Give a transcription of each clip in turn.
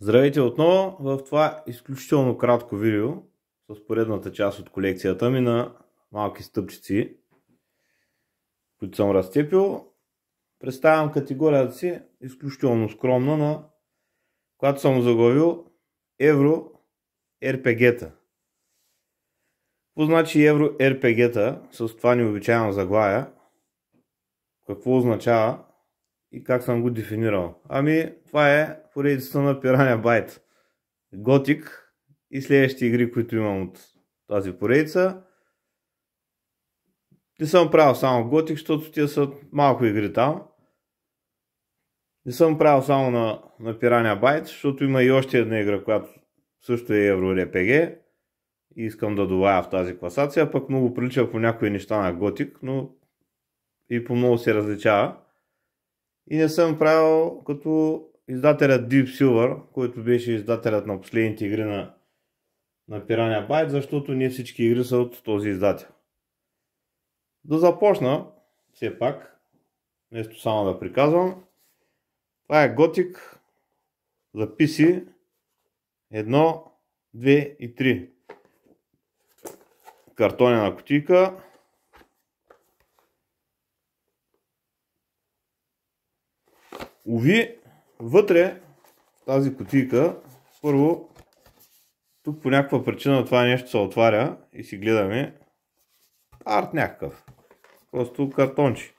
Здравейте отново в това изключително кратко видео с поредната част от колекцията ми на малки стъпчици, които съм разцепил. Представям категорията си изключително скромна, на която съм заглавил Евро РПГ-та. Какво значи Евро РПГ-та с това необичайно заглавие? Какво означава и как съм го дефинирал? Това е поредицата на Piranha Bytes, Gothic и следващите игри, които имам от тази поредица. Не съм правил само Gothic, защото те са малко игри там. Не съм правил само на Piranha Bytes, защото има и още една игра, която също е Евро RPG и искам да добавя в тази класация, пък много прилича по някои неща на Gothic, но и по много се различава. И не съм правил като издателят Deep Silver, който беше издателят на последните игри на Piranha Bytes, защото не всички игри са от този издател. Да започна, все пак, вместо само да приказвам. Това е Gothic за PC 1, 2 и 3. Картонена кутийка. Уви, вътре в тази кутийка, първо, тук по някаква причина това нещо се отваря и си гледаме арт някакъв. Просто картонче.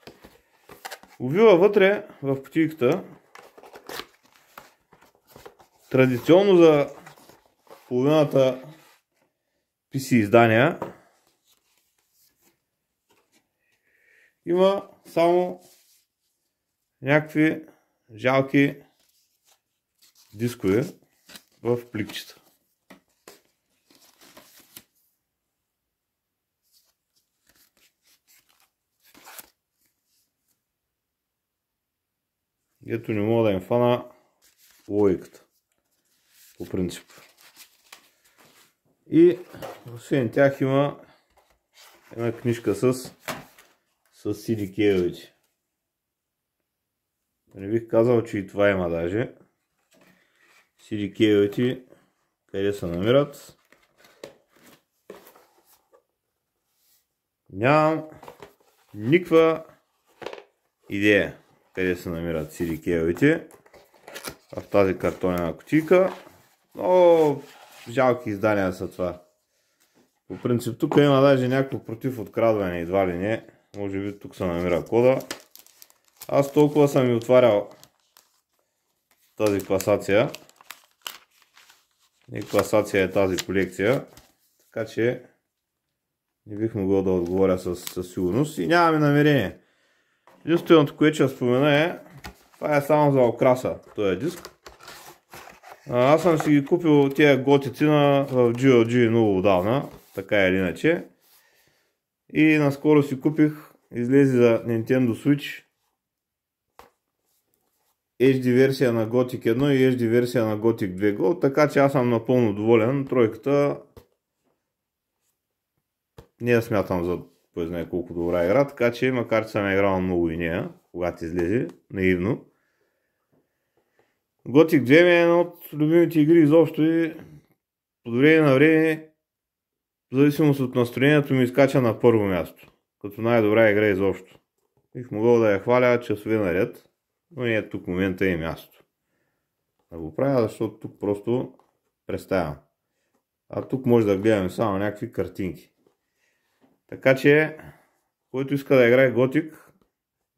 Увива вътре в кутийката, традиционно за половината PC издания, има само някакви жалки дискове в пликчета. Ето не мога да им фана логиката, по принцип. И освен тях има една книжка с CDK-овете. Не бих казал, че и това има даже. CDK-овете къде се намират? Нямам никаква идея къде се намират CDK-овете в тази картонена кутийка. Много жалки издания са това. По принцип тук има даже някакво против открадване, едва ли не. Може би тук се намира кода. Аз толкова съм и отварял тази класация. И класация е тази колекция. Така че не бих могъл да отговоря със сигурност. И нямаме намерение. Единственото, което ще спомена е, това е само за окраса, този диск. Аз съм си ги купил тия готици в GLG много отдавна, така или иначе. И наскоро си купих, излезе за Nintendo Switch HD версия на Gothic 1 и HD версия на Gothic 2 Gold, така че аз съм напълно доволен. Тройката не я смятам за кой знае колко добра игра, така че макар че съм играл много и нея, когато излезе, наивно. Gothic 2 ми е една от любимите игри изобщо и по време на време, в зависимост от настроението, ми изкача на първо място, като най-добра игра изобщо. Бих могъл да я хваля часове наред, но не е тук момента и място да го правя, защото тук просто представям. А тук може да гледаме само някакви картинки. Така че, който иска да играе Gothic,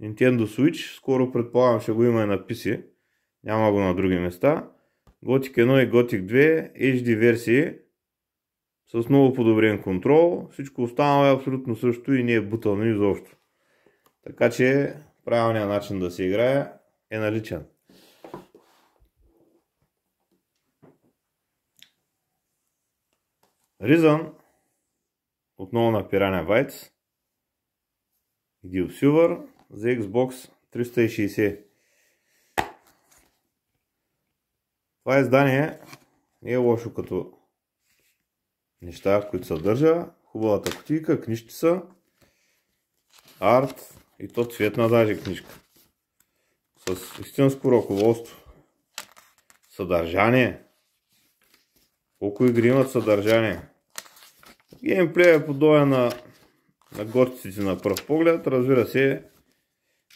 Nintendo Switch, скоро предполагам ще го има и на PC, няма го на други места. Gothic 1 и Gothic 2 HD версии с много подобрен контрол, всичко останало е абсолютно също и не е бутално изобщо. Така че правилният начин да се играе е наличен. Reason, отново на Piranha Bytes, Deep Silver за Xbox 360. Това издание не е лошо като неща, които съдържа. Хубавата кутийка, книжки са, арт и то цветна даже книжка. С истинско ръководство. Съдържание. Колко игри имат съдържание? Геймплей е подобен на готиците на пръв поглед. Разбира се,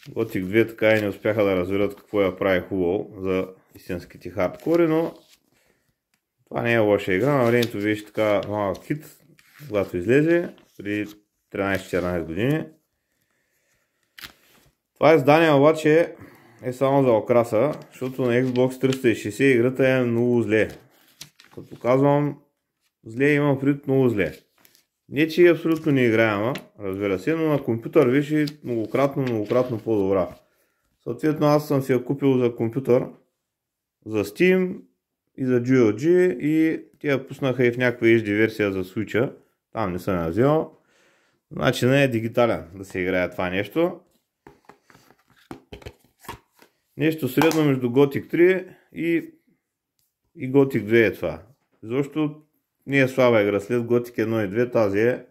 Готик 2 така и не успяха да разберат какво я прави хубаво за истинските хардкори, но това не е лоша игра. На времето беше така малък хит, когато излезе, преди 13-14 години. Това издание обаче е само за окраса, защото на Xbox 360 играта е много зле. Като казвам зле, имам предвид много зле. Не, че е абсолютно не играема, разбира се, но на компютър беше многократно по-добра. Съответно аз съм си я купил за компютър, за Steam и за GOG и тя пуснаха и в някаква HD версия за Switch-а. Там не съм я взел. Значи не е дигитален да се играе това нещо. Нещо средно между Gothic 3 и Gothic 2 е това. Защото не е слаба игра. След Gothic 1 и 2 тази е.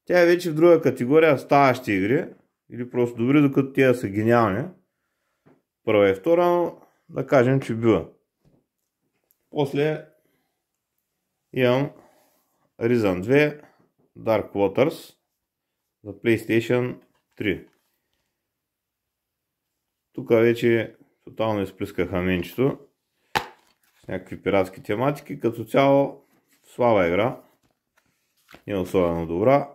Тя е вече в друга категория ставащи игри. Или просто добри, докато тия са гениални. Първа и втора, но да кажем, че бива. После имам Risen 2 Dark Waters за PlayStation 3. Тук вече тотално изплискаха менчето с някакви пиратски тематики. Като цяло слаба игра. Не е особено добра.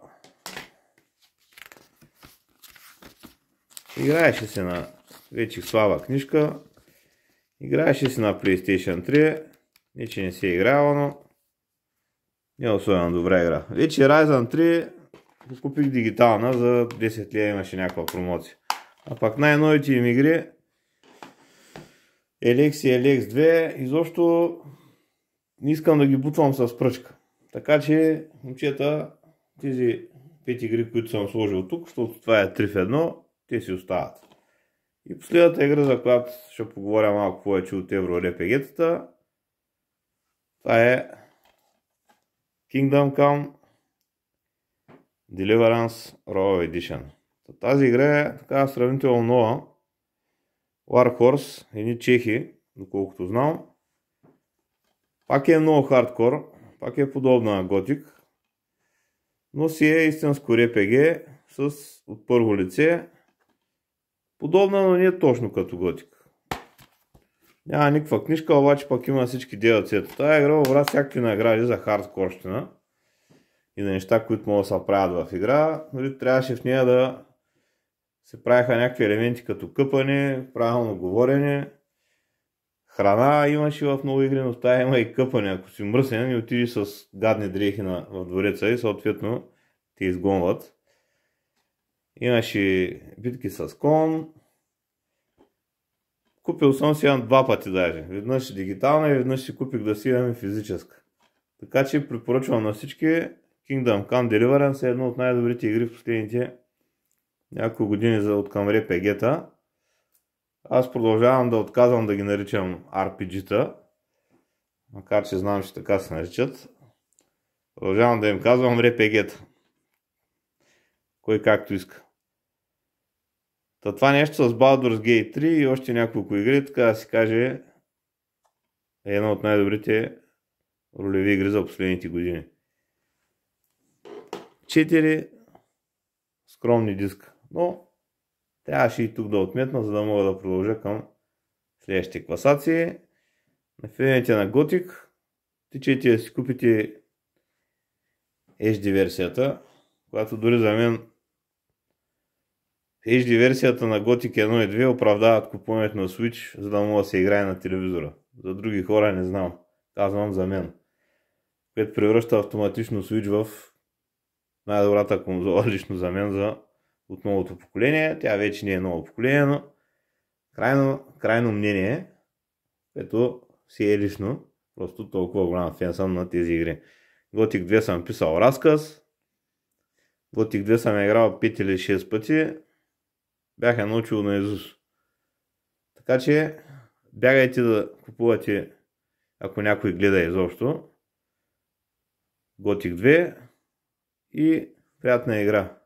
Играеше се на вече слаба книжка. Играеше се на PlayStation 3. Не че не се е играла, но не е особено добра игра. Вече Ryzen 3 го купих дигитална, за 10 лева имаше някаква промоция. А пак най-новите им игри LX и LX2 изобщо не искам да ги бутвам с пръчка. Така че, момчета, тези 5 игри, които съм сложил тук, защото това е 3 в 1, те си остават. И последната игра, за която ще поговоря малко повече от Евро-RPG-тата, това е Kingdom Come Deliverance Royal Edition. Тази игра е така сравнително нова. Warhorse, едни чехи, доколкото знам. Пак е много хардкор, пак е подобна на Gothic, но си е истинско RPG с от първо лице. Подобна, но не е точно като Gothic. Няма никаква книжка, обаче пък има всички DLC-та. Тая игра образ всякакви награди за хардкорщина и на неща, които могат да се правят в игра. Трябваше в нея да се правиха някакви елементи като къпане, правилно говорене, храна имаше в много игри, но в тая има и къпане. Ако си мръсен и отидеш с гадни дрехи в двореца и съответно те изгонват. Имаше битки с кон. Купил съм си два пъти даже. Веднъж дигитална и веднъж си купих да си имаме физическа. Така че препоръчвам на всички Kingdom Come Deliverance е едно от най-добрите игри в последните няколко години за откъм RPG-та. Аз продължавам да отказвам да ги наричам RPG-та, макар че знам, че така се наричат. Продължавам да им казвам RPG-та. Кой както иска. Това нещо с Baldur's Gate 3 и още няколко игри, така да се каже, е една от най-добрите ролеви игри за последните години. 4 скромни диска, но трябваше и тук да отметна, за да мога да продължа към следващите класации. На фените на Gothic, тичайте да си купите HD версията, която дори за мен HD версията на Gothic 1 и 2 оправдават купуването на Switch, за да мога да се играе на телевизора. За други хора не знам. Казвам за мен. Което превръща автоматично Switch в най-добрата конзола лично за мен от новото поколение. Тя вече не е ново поколение, но крайно мнение, което си е лично. Просто толкова голям фен съм на тези игри. Gothic 2 съм писал разказ. Gothic 2 съм играл 5 или 6 пъти. Бях я научил наизуст. Така че бягайте да купувате, ако някой гледа изобщо, Gothic 2 и приятна игра.